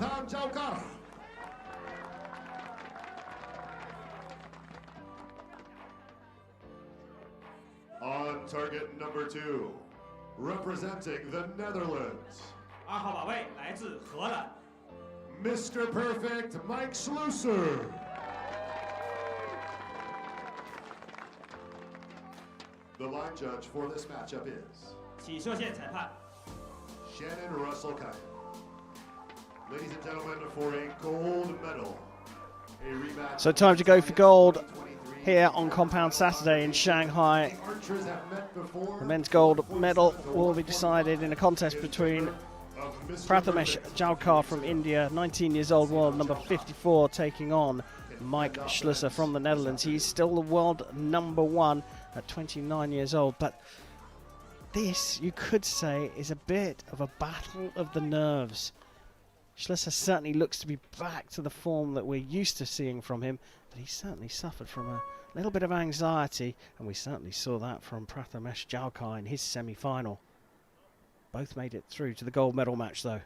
Pratham Jalkar. On target number 2, representing the Netherlands, 2号靶位来自荷兰， Mr. Perfect Mike Schloesser. The line judge for this matchup is 起射线裁判 Shannon Russell Kaya. Ladies and gentlemen, for a gold medal, a rematch. So time to go for gold here on Compound Saturday in Shanghai. Archers have met before. The men's gold medal will be decided in a contest between Prathamesh Jalkar from India, 19 years old, world number 54, taking on Mike Schloesser from the Netherlands. He's still the world number 1 at 29 years old, but this, you could say, is a bit of a battle of the nerves. Schloesser certainly looks to be back to the form that we're used to seeing from him, but he certainly suffered from a little bit of anxiety, and we certainly saw that from Prathamesh Jalkar in his semi-final. Both made it through to the gold medal match, though.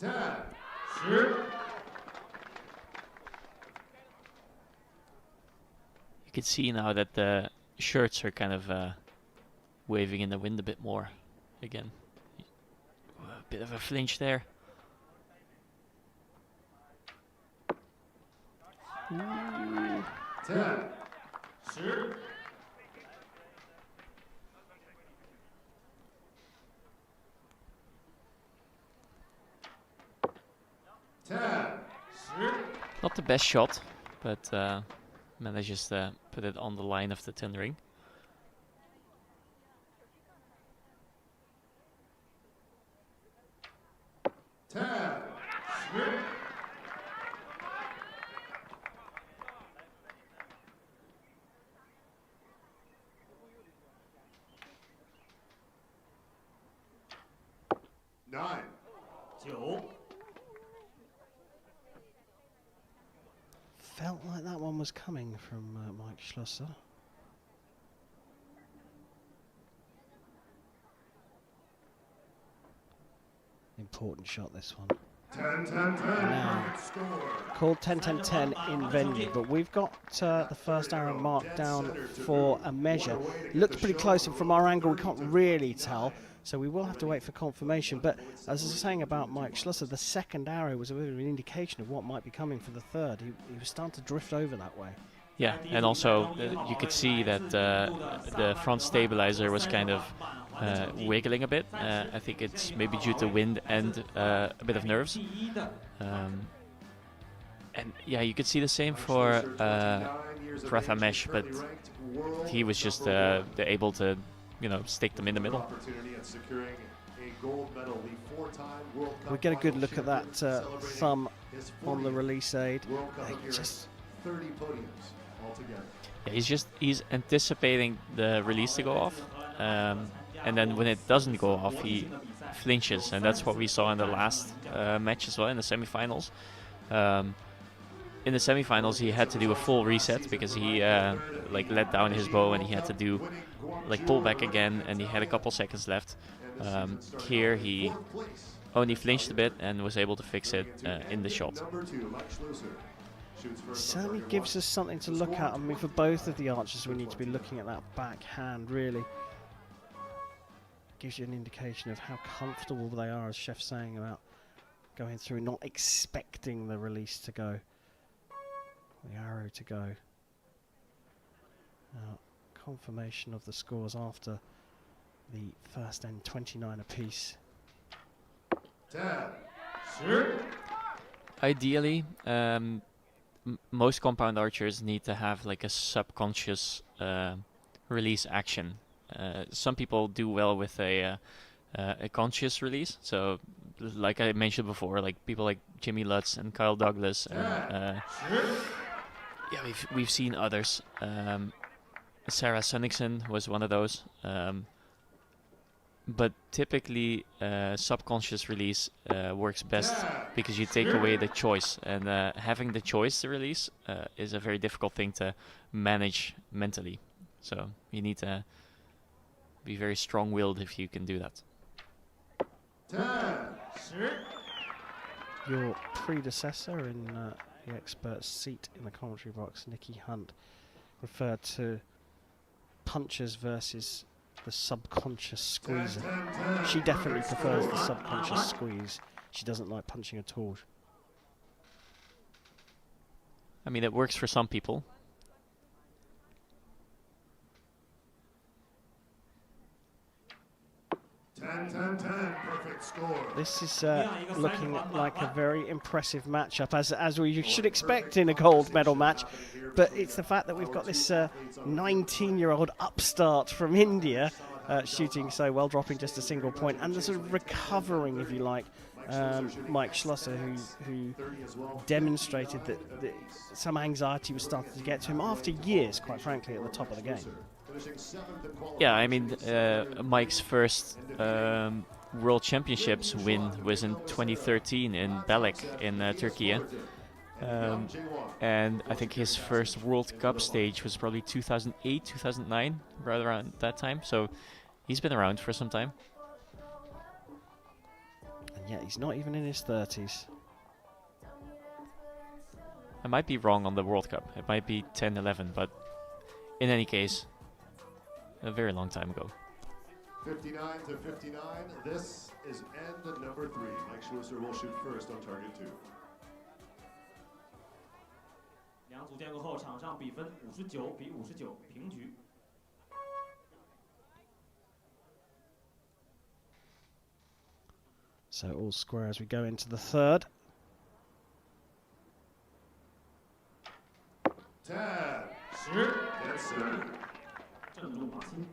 You can see now that the shirts are kind of waving in the wind a bit more again. A bit of a flinch there. Ooh. 10, 10, 10. Not the best shot, but manages to put it on the line of the 10 ring. Nine. 9 Felt like that one was coming from Mike Schloesser. Important shot, this one. 10, 10, 10. Now, called 10-10-10 in venue, but we've got the first arrow marked down for a measure. Looks pretty close, and from our angle we can't really tell, so we will have to wait for confirmation. But as I was saying about Mike Schloesser, the second arrow was a bit of an indication of what might be coming for the third. He was starting to drift over that way. Yeah, and also you could see that the front stabilizer was kind of wiggling a bit. I think it's maybe due to wind and a bit of nerves. And yeah, you could see the same for Prathamesh, but he was just able to, you know, stick them in the middle. We get a good look at that thumb on the release aid. Just 30 podiums altogether. Yeah, he's anticipating the release to go off. And then when it doesn't go off, he flinches, and that's what we saw in the last match as well, in the semifinals. In the semifinals, he had to do a full reset because he like let down his bow, and he had to do like pull back again, and he had a couple seconds left. Here he only flinched a bit and was able to fix it in the shot. Certainly gives us something to look at. I mean, for both of the archers, we need to be looking at that backhand, really. Gives you an indication of how comfortable they are, as Chef's saying, about going through, not expecting the release to go, the arrow to go. Now, confirmation of the scores after the first end, 29 apiece. 10, sure. Ideally, most compound archers need to have like a subconscious release action. Some people do well with a conscious release. So, like I mentioned before, like people like Jimmy Lutz and Kyle Douglas, and yeah, we've seen others. Sarah Sunningson was one of those. But typically, subconscious release works best because you take away the choice, and having the choice to release is a very difficult thing to manage mentally. So you need to be very strong-willed if you can do that. 10. 10. Your predecessor in the expert seat in the commentary box, Nikki Hunt, referred to punches versus the subconscious squeezer. She definitely prefers the subconscious squeeze. She doesn't like punching at all. I mean, it works for some people. Perfect score. This is looking like a very impressive matchup, as we should expect in a gold medal match. But it's the fact that we've got this 19-year-old upstart from India shooting so well, dropping just a single point, and the sort of recovering, if you like, Mike Schloesser, who demonstrated that some anxiety was starting to get to him after years, quite frankly, at the top of the game. Yeah, I mean, Mike's first World Championships win was in 2013 in Belek in Turkey. And I think his first World Cup stage was probably 2008, 2009, right around that time. So he's been around for some time. And yet he's not even in his 30s. I might be wrong on the World Cup. It might be 10, 11, but in any case, a very long time ago. 59 to 59. This is end number 3. Mike Schloesser will shoot first on target 2. 两组电过后，场上比分59比59，平局。 So all square as we go into the third. 10. 10。 That's it. 正中马心。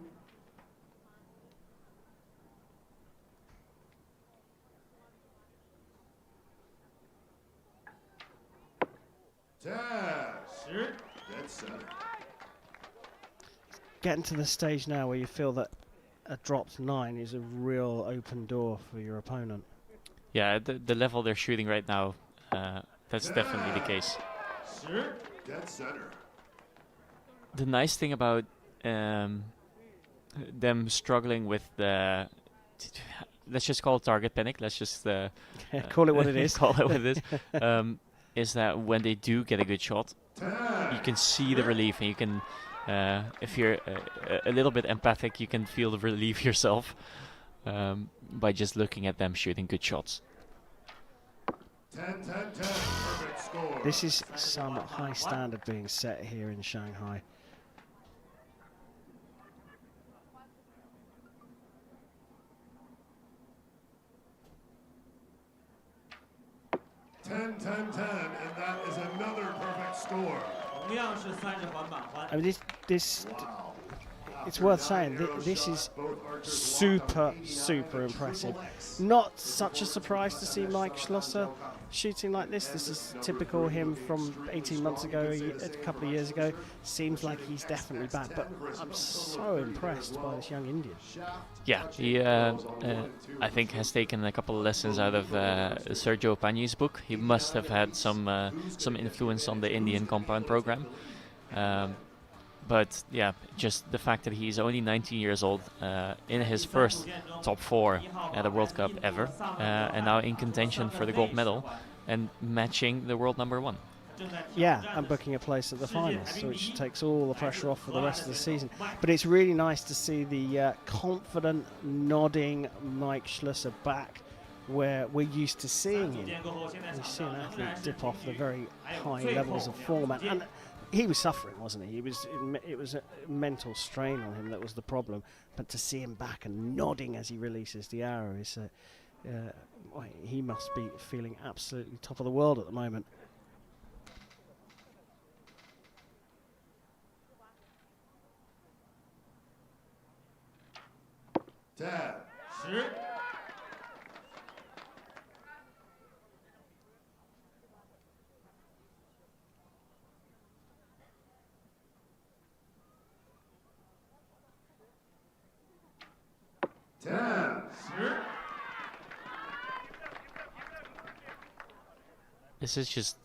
10. 10。 That's center. Getting to the stage now where you feel that a dropped 9 is a real open door for your opponent. Yeah, the level they're shooting right now, that's definitely the case. 10。 Dead center. The nice thing about them struggling with the, let's just call it target panic. Let's just Call it what it is. call it what it is that when they do get a good shot, 10. you can see the relief, and you can, if you're a little bit empathic, you can feel the relief yourself by just looking at them shooting good shots. 10. Perfect score. This is some high standard being set here in Shanghai. And that is another perfect score. 同样是30环满环。 I mean, this Wow. it's worth saying this is super impressive. Not such a surprise to see Mike Schloesser shooting like this. This is typical him from 18 months ago, a couple of years ago. Seems like he's definitely back, but I'm so impressed by this young Indian. Yeah, he I think has taken a couple of lessons out of Sergio Pagni's book. He must have had some influence on the Indian compound program. But yeah, just the fact that he's only 19 years old, in his first top 4 at a World Cup ever, and now in contention for the gold medal and matching the world #1. Yeah, and booking a place at the finals, which takes all the pressure off for the rest of the season. But it's really nice to see the confident, nodding Mike Schloesser back where we're used to seeing him. We see an athlete dip off the very high levels of form, and he was suffering, wasn't he? It was a mental strain on him that was the problem. But to see him back and nodding as he releases the arrow is, he must be feeling absolutely top of the world at the moment. Dad. 10。 10. 10。 This is just,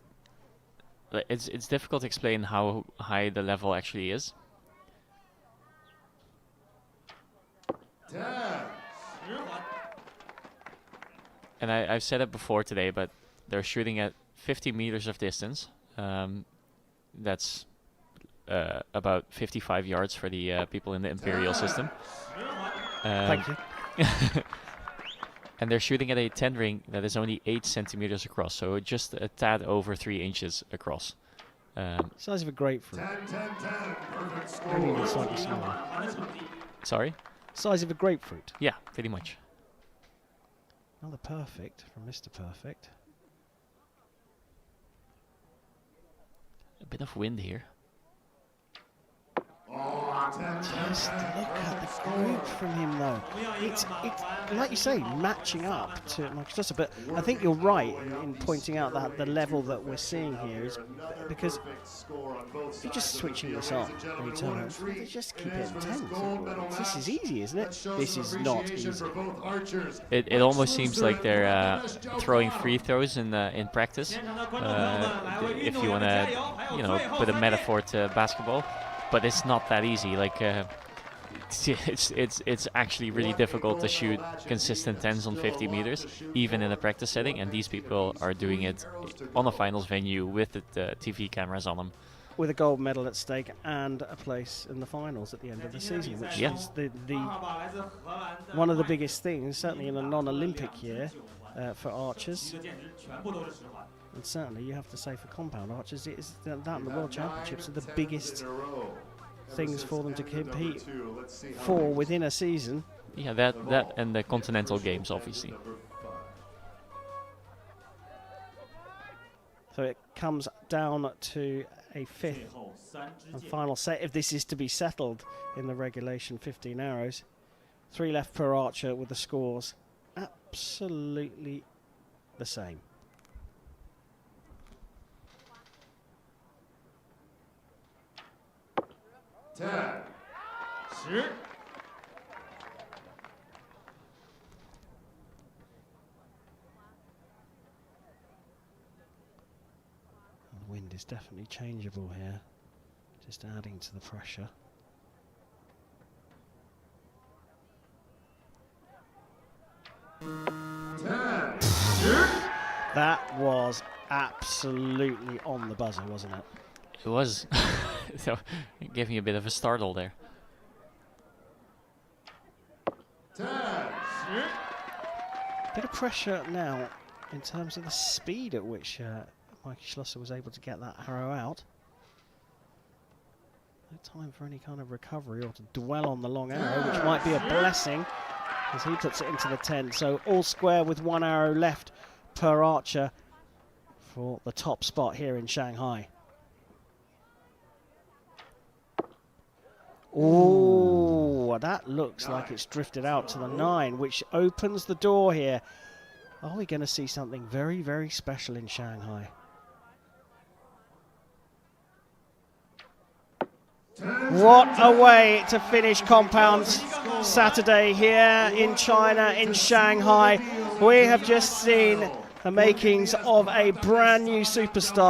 it's difficult to explain how high the level actually is. 10. And I've said it before today, but they're shooting at 50 meters of distance. That's about 55 yards for the people in the Imperial system. Thank you. And they're shooting at a 10 ring that is only 8 centimeters across, so just a tad over 3 inches across. Size of a grapefruit. 10, 10, 10. Perfect Maybe even score. slightly smaller. Sorry? Size of a grapefruit. Yeah, pretty much. Another perfect from Mr. Perfect. A bit of wind here. Oh, 10, 10, Just 10. look at Perfect the group score. from him, though. It's like you say, matching up to Mike Schloesser. But I think you're right in pointing out that the level that we're seeing here is because if you're just switching this on when you turn it on, just keep it intense. This is easy, isn't it? This is not easy. It almost seems like they're throwing free throws in practice. If you want to, put a metaphor to basketball, but it's not that easy. Like it's actually really difficult to shoot consistent 10s on 50 meters, even in a practice setting. And these people are doing it on a finals venue with the TV cameras on them. With a gold medal at stake and a place in the finals at the end of the season, which is the one of the biggest things, certainly in a non-Olympic year for archers. And certainly you have to say for compound archers, it is that and the World Championships are the biggest things for them to compete for within a season. Yeah, that and the Continental Games, obviously. So it comes down to a fifth and final set if this is to be settled in the regulation 15 arrows. 3 left per archer with the scores absolutely the same. The wind is definitely changeable here, just adding to the pressure. That was absolutely on the buzzer, wasn't it? It was. So it gave me a bit of a startle there. Bit of pressure now in terms of the speed at which Mikey Schloesser was able to get that arrow out. No time for any kind of recovery or to dwell on the long arrow, which might be a blessing as he puts it into the 10. So all square with 1 arrow left per archer for the top spot here in Shanghai. Oh, that looks like it's drifted out to the 9, which opens the door here. Are we going to see something very, very special in Shanghai? What a way to finish Compounds Saturday here in China, in Shanghai. We have just seen the makings of a brand new superstar.